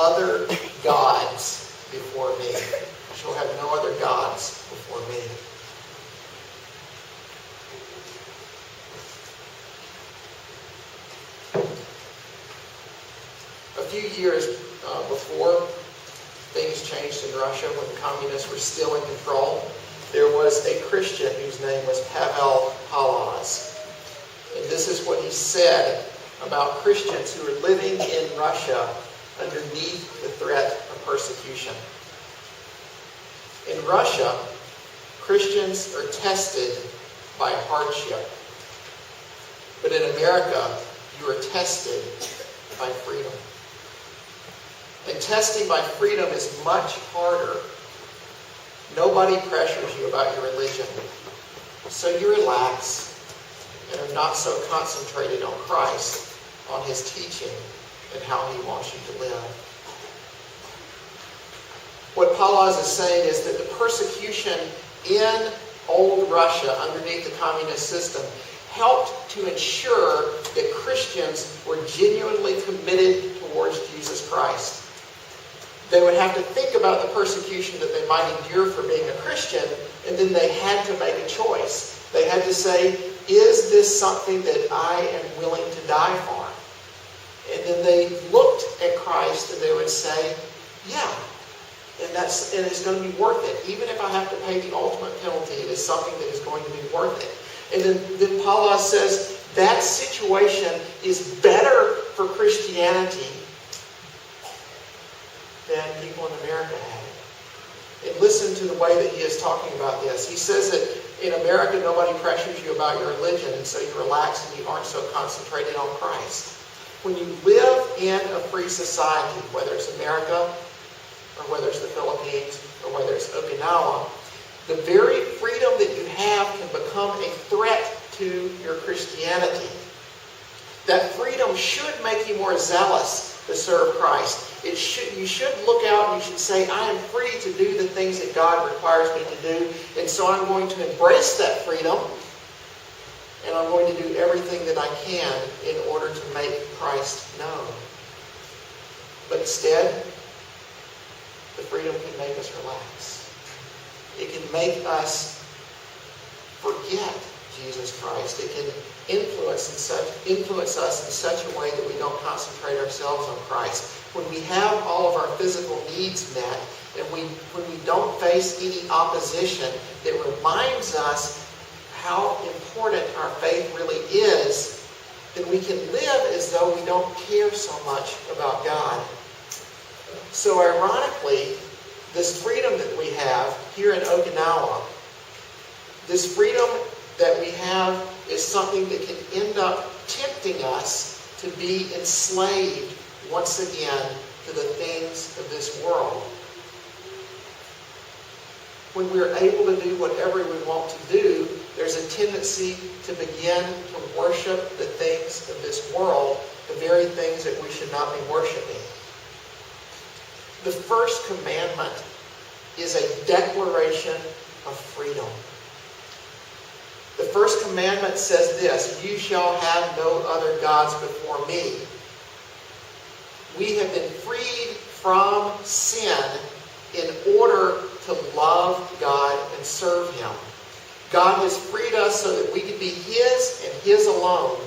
other gods before me. You shall have no other gods before me. A few years before things changed in Russia, when the communists were still in control, there was a Christian whose name was Pavel Palaz. And this is what he said about Christians who are living in Russia underneath the threat of persecution. In Russia, Christians are tested by hardship. But in America, you are tested by freedom. And testing by freedom is much harder. Nobody pressures you about your religion. So you relax and are not so concentrated on Christ, on His teaching, and how He wants you to live. What Palaz is saying is that the persecution in old Russia underneath the communist system helped to ensure that Christians were genuinely committed towards Jesus Christ. They would have to think about the persecution that they might endure for being a Christian, and then they had to make a choice. They had to say, is this something that I am willing to die for? And then they looked at Christ and they would say, yeah, and it's going to be worth it. Even if I have to pay the ultimate penalty, it is something that is going to be worth it. And then Paul says that situation is better for Christianity than people in America have it. And listen to the way that he is talking about this. He says that in America, nobody pressures you about your religion, and so you relax and you aren't so concentrated on Christ. When you live in a free society, whether it's America, or whether it's the Philippines, or whether it's Okinawa, the very freedom that you have can become a threat to your Christianity. That freedom should make you more zealous to serve Christ. You should look out and you should say, I am free to do the things that God requires me to do, and so I'm going to embrace that freedom, and I'm going to do everything that I can in order to make Christ known. But instead, the freedom can make us relax. It can make us forget Jesus Christ. It can influence us in such a way that we don't concentrate ourselves on Christ. When we have all of our physical needs met, and when we don't face any opposition that reminds us how important our faith really is, then we can live as though we don't care so much about God. So ironically, this freedom that we have here in Okinawa, this freedom that we have is something that can end up tempting us to be enslaved once again to the things of this world. When we're able to do whatever we want to do, there's a tendency to begin to worship the things of this world, the very things that we should not be worshiping. The first commandment is a declaration of freedom. The first commandment says this, you shall have no other gods before me. We have been freed from sin in order to love God and serve Him. God has freed us so that we can be His and His alone.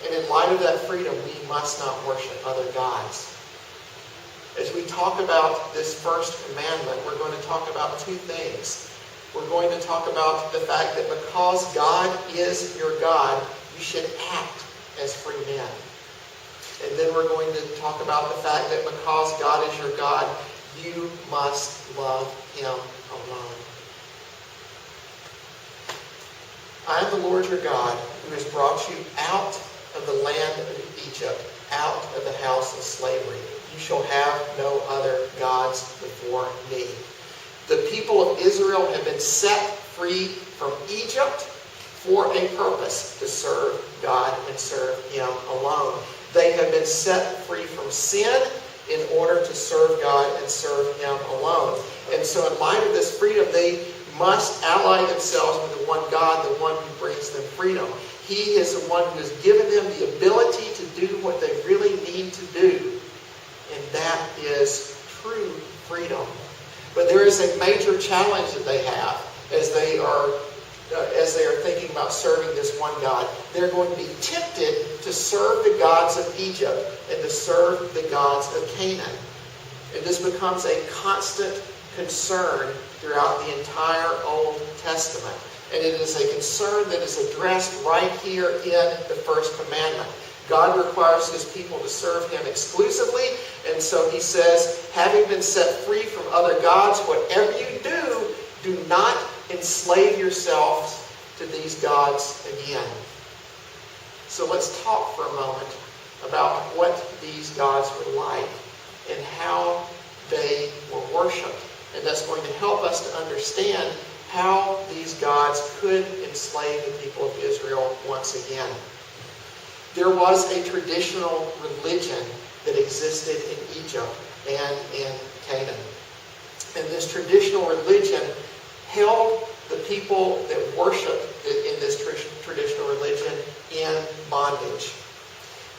And in light of that freedom, we must not worship other gods. As we talk about this first commandment, we're going to talk about two things. We're going to talk about the fact that because God is your God, you should act as free men. And then we're going to talk about the fact that because God is your God, you must love Him alone. I am the Lord your God, who has brought you out of the land of Egypt, out of the house of slavery. You shall have no other gods before me. The people of Israel have been set free from Egypt for a purpose, to serve God and serve Him alone. They have been set free from sin in order to serve God and serve Him alone. And so in light of this freedom, they must ally themselves with the one God, the one who brings them freedom. He is the one who has given them the ability to do what they really need to do. And that is true freedom. But there is a major challenge that they have as they are thinking about serving this one God. They're going to be tempted to serve the gods of Egypt and to serve the gods of Canaan. And this becomes a constant concern throughout the entire Old Testament. And it is a concern that is addressed right here in the first commandment. God requires his people to serve him exclusively. And so he says, having been set free from other gods, whatever you do not enslave yourselves to these gods again. So let's talk for a moment about what these gods were like and how they were worshipped. And that's going to help us to understand how these gods could enslave the people of Israel once again. There was a traditional religion that existed in Egypt and in Canaan. And this traditional religion held the people that worshiped in this traditional religion in bondage.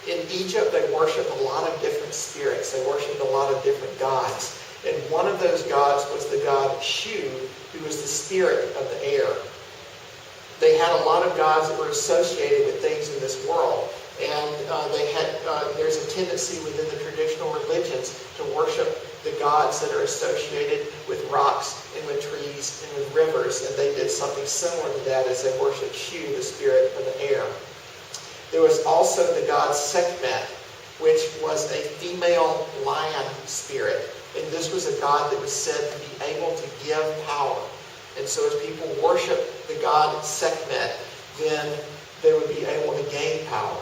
In Egypt, they worshipped a lot of different spirits. They worshipped a lot of different gods. And one of those gods was the god Shu, who was the spirit of the air. They had a lot of gods that were associated with things in this world. And there's a tendency within the traditional religions to worship the gods that are associated with rocks and with trees and with rivers. And they did something similar to that as they worshipped Shu, the spirit of the air. There was also the god Sekhmet, which was a female lion spirit. And this was a god that was said to be able to give power. And so as people worship the god Sekhmet, then they would be able to gain power.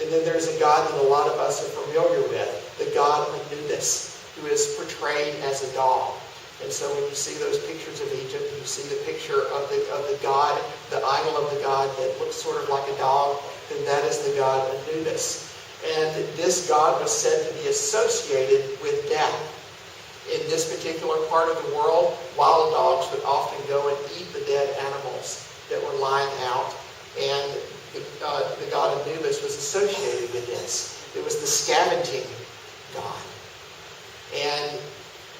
And then there's a god that a lot of us are familiar with, the god Anubis, who is portrayed as a dog. And so when you see those pictures of Egypt, you see the picture of the god, the idol of the god that looks sort of like a dog, then that is the god Anubis. And this god was said to be associated with death. In this particular part of the world, wild dogs would often go and eat the dead animals that were lying out. And the god Anubis was associated with this. It was the scavenging god. And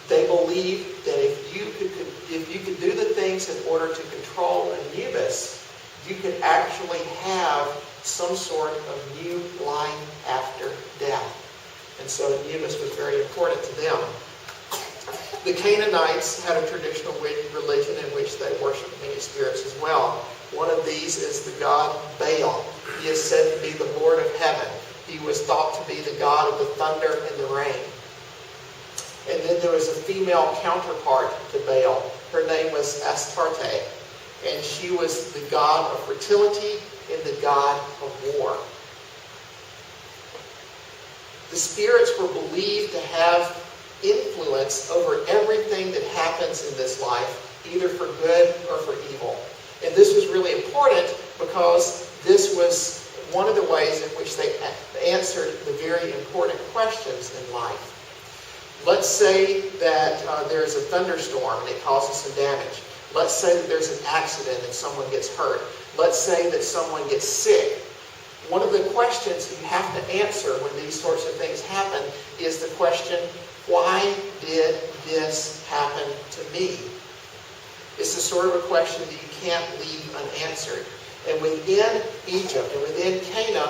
they believed that if you could do the things in order to control Anubis, you could actually have some sort of new life after death. And so Anubis was very important to them. The Canaanites had a traditional religion in which they worshipped many spirits as well. One of these is the god Baal. He is said to be the Lord of heaven. He was thought to be the god of the thunder and the rain. And then there was a female counterpart to Baal. Her name was Astarte. And she was the god of fertility and the god of war. The spirits were believed to have influence over everything that happens in this life, either for good or for evil. And this was really important because this was one of the ways in which they answered the very important questions in life. Let's say that there's a thunderstorm and it causes some damage. Let's say that there's an accident and someone gets hurt. Let's say that someone gets sick. One of the questions you have to answer when these sorts of things happen is the question, why did this happen to me? It's the sort of a question that you can't leave unanswered. And within Egypt and within Canaan,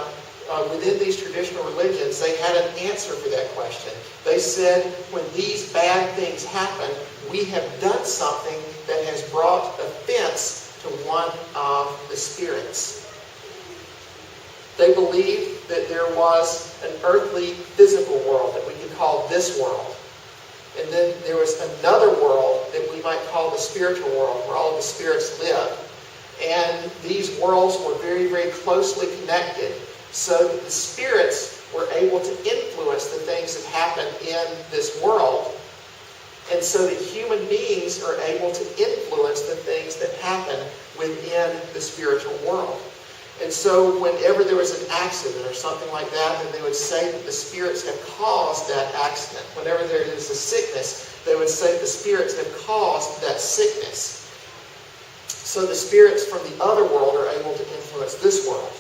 within these traditional religions, they had an answer for that question. They said, when these bad things happen, we have done something that has brought offense to one of the spirits. They believed that there was an earthly physical world that we could call this world. And then there was another world that we might call the spiritual world, where all of the spirits lived. And these worlds were very, very closely connected, so that the spirits were able to influence the things that happen in this world. And so that human beings are able to influence the things that happen within the spiritual world. And so whenever there was an accident or something like that, then they would say that the spirits have caused that accident. Whenever there is a sickness, they would say the spirits have caused that sickness. So the spirits from the other world are able to influence this world.